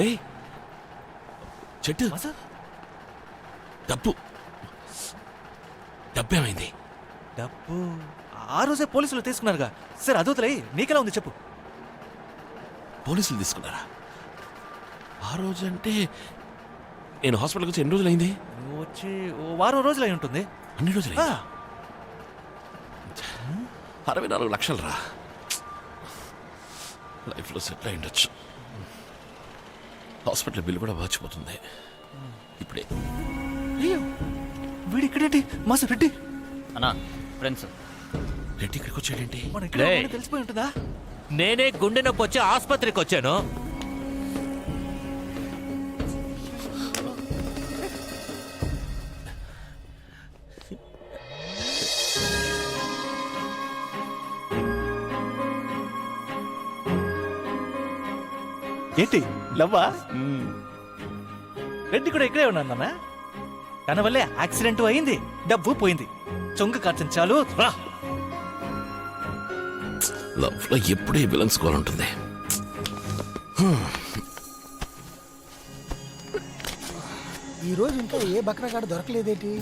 ఏయ్ చెట్టు డబ్బు డబ్బేమైంది? డబ్బు ఆ రోజే పోలీసులు తీసుకున్నారుగా. సరే అదొతలే, నీకెలా ఉంది చెప్పు. పోలీసులు తీసుకున్నారా? ఆ రోజు అంటే నేను హాస్పిటల్కి వచ్చి ఎన్ని రోజులైంది? నువ్వు వచ్చి ఓ వారం రోజులు అయి ఉంటుంది. అన్ని రోజులు 64 లక్షలు రా. లైఫ్లో సెటిల్ అయి ఉండొచ్చు. హాస్పిటల్ బిల్లు కూడా వచ్చిపోతుంది ఇప్పుడే. అయ్యో వీడు ఇక్కడేంటి? మాసు రెడ్డి అన్నా ఫ్రెండ్స్. రెడ్డి ఇక్కడికి వచ్చాడేంటి? మన ఇక్కడ తెలిసిపోయి ఉంటుందా? నేనే గుండె నొప్పి వచ్చి ఆసుపత్రికి వచ్చాను. ఏంటి లవ్వా? రెడ్డి కూడా ఇక్కడే ఉన్నాను నాన్న. తన వల్లే యాక్సిడెంట్ అయింది, డబ్బు పోయింది. చొంగ కార్చం చాలు రా. లవ్ లో ఎప్పుడే విలన్స్ కాల్ ఉంటుంది. ఈ రోజు ఇంకా ఏ బక్రగాడు దొరకలేదేటి?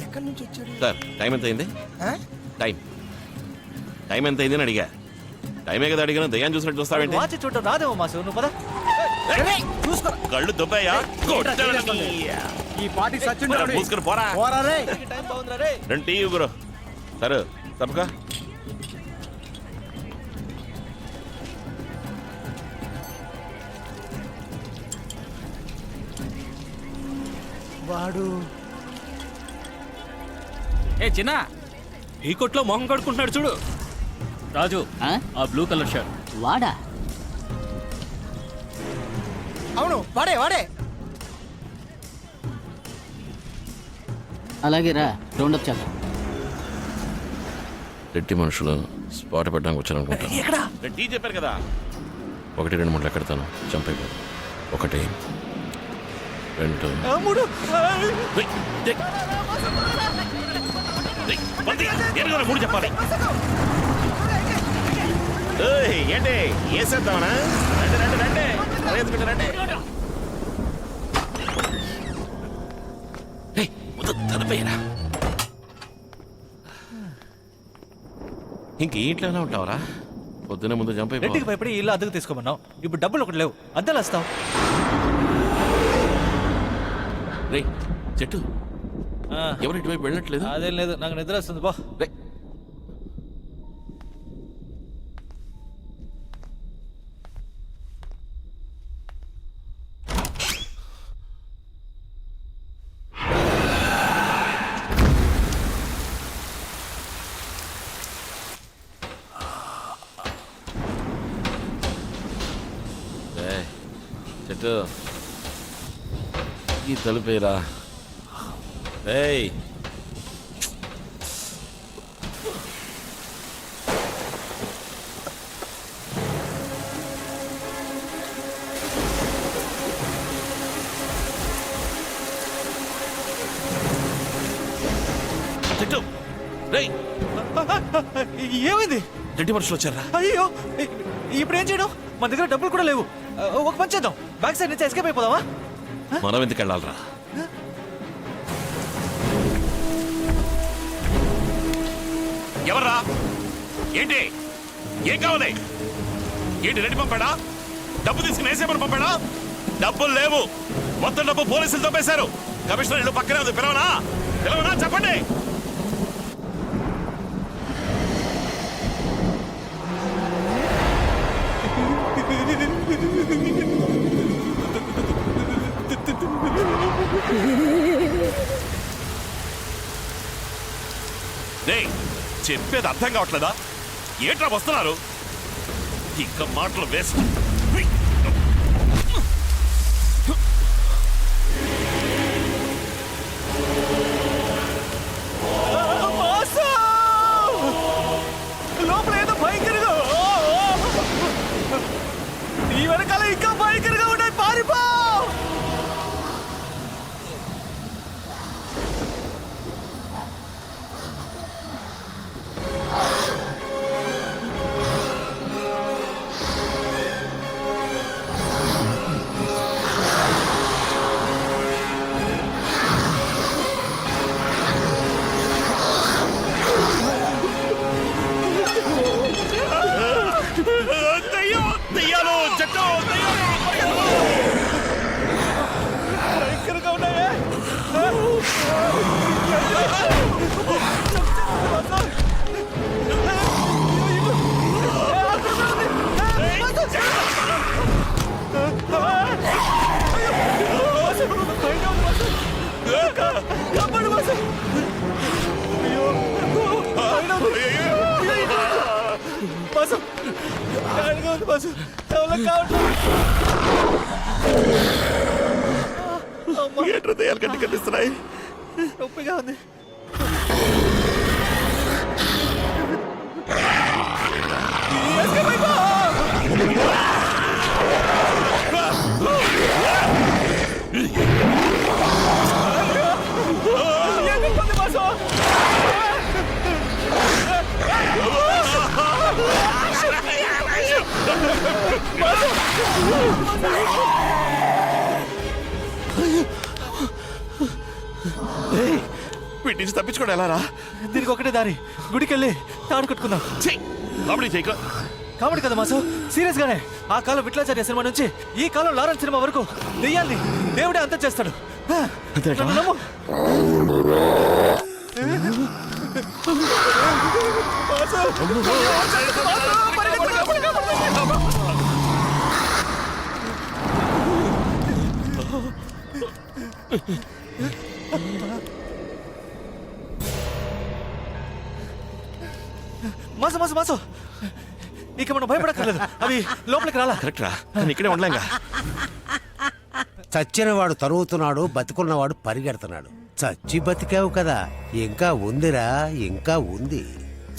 ఎక్కడి నుంచి వచ్చాడు? సార్ టైం ఎంత అయింది? టైం ఎంత అయింది అని అడిగా. టైమే కదా అడిగాను, దయ్యాన్ని చూసినట్టు చూస్తావేంటి? వాచి చూడటం రాదేమో మాసు, నువ్వు పద. కళ్ళు దుబ్బయ్యా. ఈ పార్టీ సచిన్ మూసుకుని పోరా. టైం బాగుందిరా రే. రెండు టీ గురు. సరే తప్పక. వాడు ఏ చిన్న, ఈ కొట్లో మొహం కడుకుంటున్నాడు చూడు. రాజు ఆ బ్లూ కలర్ షర్ట్ వాడా? అవును వాడే వాడే. అలాగే రా, రౌండప్ చేద్దాం. రెడ్డి మనుషులు స్పాట్ పెట్టడానికి వచ్చారనుకుంటా. ఎక్కడా? టీ చెప్పారు కదా. 1 2 3 ఎక్కడతాను జంప్ అయిపోయి. 1 2 మూడు. మూడు చెప్పాలి. ఏంటి వేసేద్దామనా? తలపైరా. ఇంక ఇంట్లో ఎలా ఉంటావరా? పొద్దున ముందు జంప్ అయిపోయి. రెడ్డికి భయపడి ఇల్లు అద్దెకు తీసుకోమన్నావు. ఇప్పుడు డబ్బులు ఒకటి లేవు, అద్దెలు వస్తావు. రే చెట్టు, ఎవరు ఇటువైపు వెళ్ళట్లేదు? అదేం లేదు, నాకు నిద్ర వస్తుంది బా. చెట్టు ఈ తలుపేరా. ఏయ్ చెట్టు, రేయ్ ఏమైంది? రెడ్డి మనుషులు వచ్చారా? అయ్యో ఇప్పుడు ఏం చేయడం? మన దగ్గర డబ్బులు కూడా లేవు. ఒక పని చేద్దాం, బ్యాక్ సైడ్ నుంచి ఎస్కేప్ అయిపోదామా? మనం ఎందుకు వెళ్ళాలరా? ఎవర్రా? ఏంటి? ఏం కావాలి? ఏంటి రెడ్డి పంపాడా? డబ్బు తీసుకుని వేసేమని పంపాడా? డబ్బులు లేవు, మొత్తం డబ్బు పోలీసులు తప్పేశారు. కమిషనర్ ఇల్లు పక్కనే ఉంది. పిలవనా? పిలవనా? చెప్పండి. చెప్పేది అర్థం కావట్లేదా? ఏట్రా వస్తున్నారు? ఇంకా మాటలు వేస్ట్. లోపల ఏదో భయంకరంగా, ఈ వెనకాల ఇంకా భయంకరంగా ఉన్నాయి. పారిపో. భయంకరంగా ఉన్నాయే. కాపాడు మాసు. మాసు గాడిగా ఉంది మాసు. ఎవరో కావట్లేదు. ఏంట్రా దయ్యాలు గట్టి కనిపిస్తున్నాయి? నొప్పిగా ఉంది. వీటి నుంచి తప్పించుకోవడం ఎలా రా? దీనికి ఒకటే దారి, గుడికెళ్ళి తాడు కట్టుకుందాం. కామెడీ చేయక. కామెడీ కదా మాసు, సీరియస్ గానే. ఆ కాలం విట్లాచార్య సినిమా నుంచి ఈ కాలం లారెన్స్ సినిమా వరకు దెయ్యాల్ని దేవుడే అంతం చేస్తాడు. నన్ను నమ్ము. మాసు మాసు మాసు, ఇక మనం భయపడక్కర్లేదు. అవి లోపలికి రాలా. కరెక్ట్ రా, నేను ఇక్కడే ఉండలేంగా. చచ్చినవాడు తరుగుతున్నాడు, బతికున్నవాడు పరిగెడుతున్నాడు. చచ్చి బతికావు కదా, ఇంకా ఉందిరా, ఇంకా ఉంది.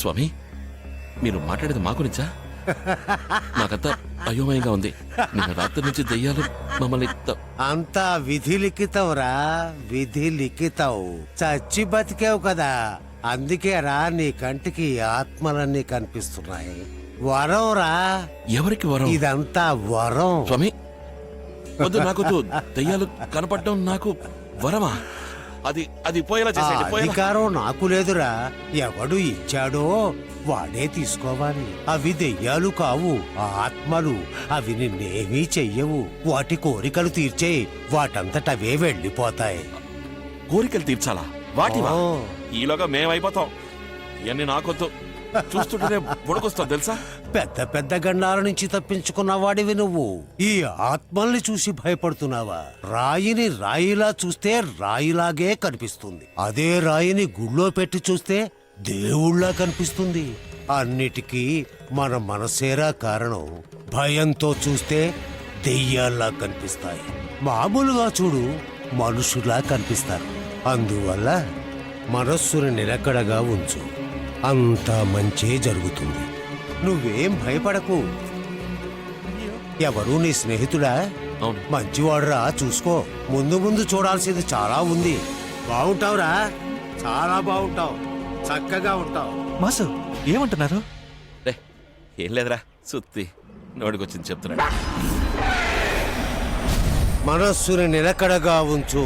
స్వామి, మీరు మాట్లాడేది మా గురించా? నాకంతా అయోమయంగా ఉంది. నిన్న రాత్రి నుంచి దెయ్యాలు మమ్మల్ని అంతా విధి లిఖితం రా, విధి లిఖితం. చచ్చి బతికావు కదా, అందుకే రా నీ కంటికి ఆత్మలన్నీ కనిపిస్తున్నాయి. వరం రా. ఎవరికి వరం? ఇదంతా వరం. స్వామి వద్దు, నాకు దెయ్యాలు కనపడటం నాకు వరమా? అది అది పోయేలా ఆ చేసేయండి, పోయేలా. అధికారం నాకు లేదురా, ఎవడు ఇచ్చాడో వాడే తీసుకోవాలి. అవి దెయ్యాలు కావు, ఆత్మలు. అవి నిన్నేమీ చెయ్యవు. వాటి కోరికలు తీర్చే, వాటంతటవే వెళ్ళిపోతాయి. కోరికలు తీర్చాలా? వాటివా? ఓ. ఈలోగా మేమైపోతాం. ఇవన్నీ నాకొద్దు, చూస్తుంటేనే బుడకొస్తావు తెలుసా? పెద్ద పెద్ద గండాల నుంచి తప్పించుకున్న వాడివి నువ్వు. ఈ ఆత్మల్ని చూసి భయపడుతున్నావా? రాయిని రాయిలా చూస్తే రాయిలాగే కనిపిస్తుంది. అదే రాయిని గుళ్ళో పెట్టి చూస్తే దేవుళ్ళ కనిపిస్తుంది. అన్నిటికీ మన మనసేరా కారణం. భయంతో చూస్తే దెయ్యాల్లా కనిపిస్తాయి. మామూలుగా చూడు, మనుషులా కనిపిస్తారు. అందువల్ల మనస్సుని నిలకడగా ఉంచు, అంతా మంచే జరుగుతుంది. నువ్వేం భయపడకు. ఎవరు నీ స్నేహితుడా? అవును. మంచివాడురా, చూసుకో. ముందు ముందు చూడాల్సింది చాలా ఉంది. బాగుంటావురా, చాలా బాగుంటావు, చక్కగా ఉంటావు. మాసు ఏమంటున్నారు? రే, ఏం లేదురా, సుత్తి నోటికొచ్చింది చెప్తున్నాడు. మనస్సుని నిలకడగా ఉంచు.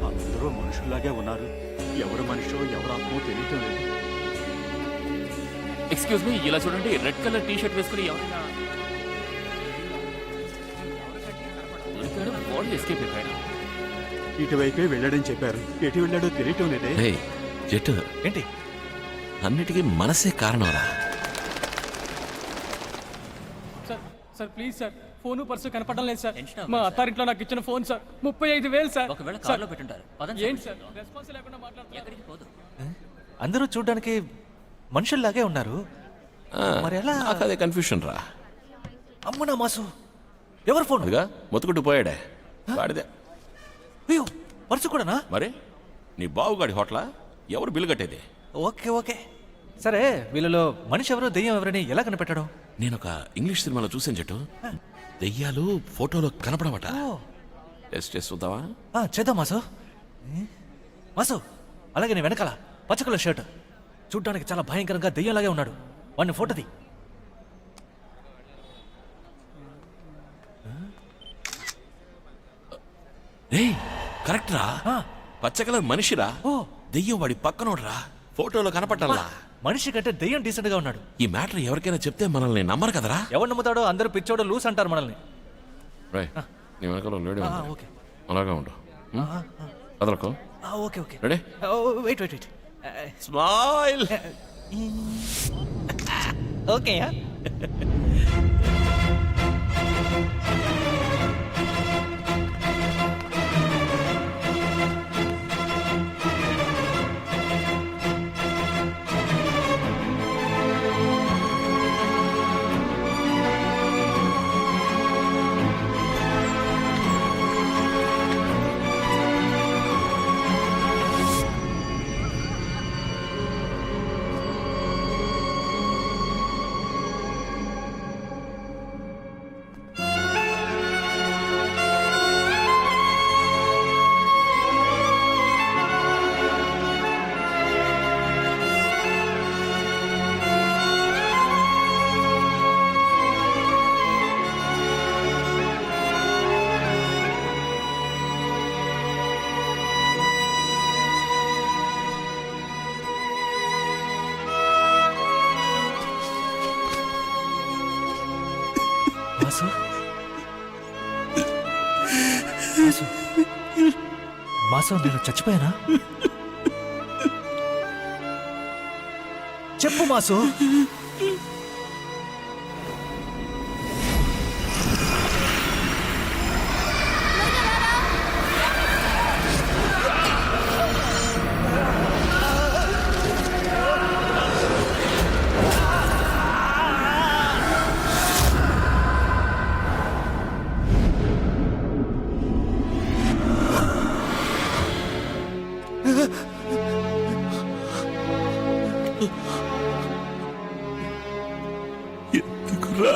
అందరూ మనుషుల్లాగే ఉన్నారు. ఎవరు మనిషో ఎవరు ఆత్మో తెలియటం లేదు. ఎక్స్క్యూజ్ మీ, ఇలా చూడండి, రెడ్ కలర్ టీ షర్ట్ వేసుకుని ఎవరైనా దొరికాడు, బాడీ ఎస్కేప్ అయిపోయాడు. ఇటువైపే వెళ్ళాడని చెప్పారు. ఎటు వెళ్ళాడో తెలియటం లేదే. రే జట్టు, ఏంటి? అన్నిటికీ మనసే కారణంరా. Sir sir please sir, phone purse కనపడడం లేదు సార్. మా అత్తారింట్లో నాకు ఇచ్చిన ఫోన్ సార్ 35,000 సార్. ఒకవేళ సార్, కార్లో పెట్టుంటారు. పదండి ఏంటి సార్ రెస్పాన్స్ లేకుండా మాట్లాడుతున్నారు? ఎక్కడికి పోదు. అందరూ చూడ్డానికి మనుషుల్లాగే ఉన్నారు. మరి ఎలా? నాకు అదే కన్ఫ్యూషన్ రా. అమ్మునా మాసు, ఎవరు ఫోన్? అదిగా మొత్తుకుంటూ పోయాడే, వాడిదే. అయ్యో, పర్సు కూడానా? మరి నీ బావుగాడి హోటలా? ఎవరు బిల్లు కట్టేది? ఓకే ఓకే, సరే. వీళ్ళలో మనిషి ఎవరో దెయ్యం ఎవరని ఎలా కనిపెట్టడం? నేను ఒక ఇంగ్లీష్ సినిమాలో చూసాను జట్టు, దెయ్యాలు ఫోటోలో కనపడమట. టెస్ట్ చేసి చూద్దామా? చేద్దాం మాసు. మాసు, అలాగే నీ వెనకాల పచ్చ కలర్ షర్ట్, చూడ్డానికి చాలా భయంకరంగా దెయ్యంలాగే ఉన్నాడు. వాడిని ఫోటోది. రే కరెక్ట్ రా, పచ్చ కలర్ మనిషిరా, ఓ. దెయ్యం వాడి పక్కనోడ్రా. ఫోటోలో కనపట్టాలా? మనిషి కంటే దెయ్యం డీసెంట్ గా ఉన్నాడు. ఈ మ్యాటర్ ఎవరికైనా చెప్తే మనల్ని నమ్మరు కదరా. ఎవరు నమ్ముతాడో అందరూ పిచ్చోడు లూస్ అంటారు మనల్ని. నీ వెనకాల లేడీ ఉంది. ఓకే అలాగే ఉండు. అదలకు okay okay ready? Wait wait wait. Smile. Okay mass mass mass నేను చచ్చిపోయానా? చెప్పు మాసు. ఎందుకురా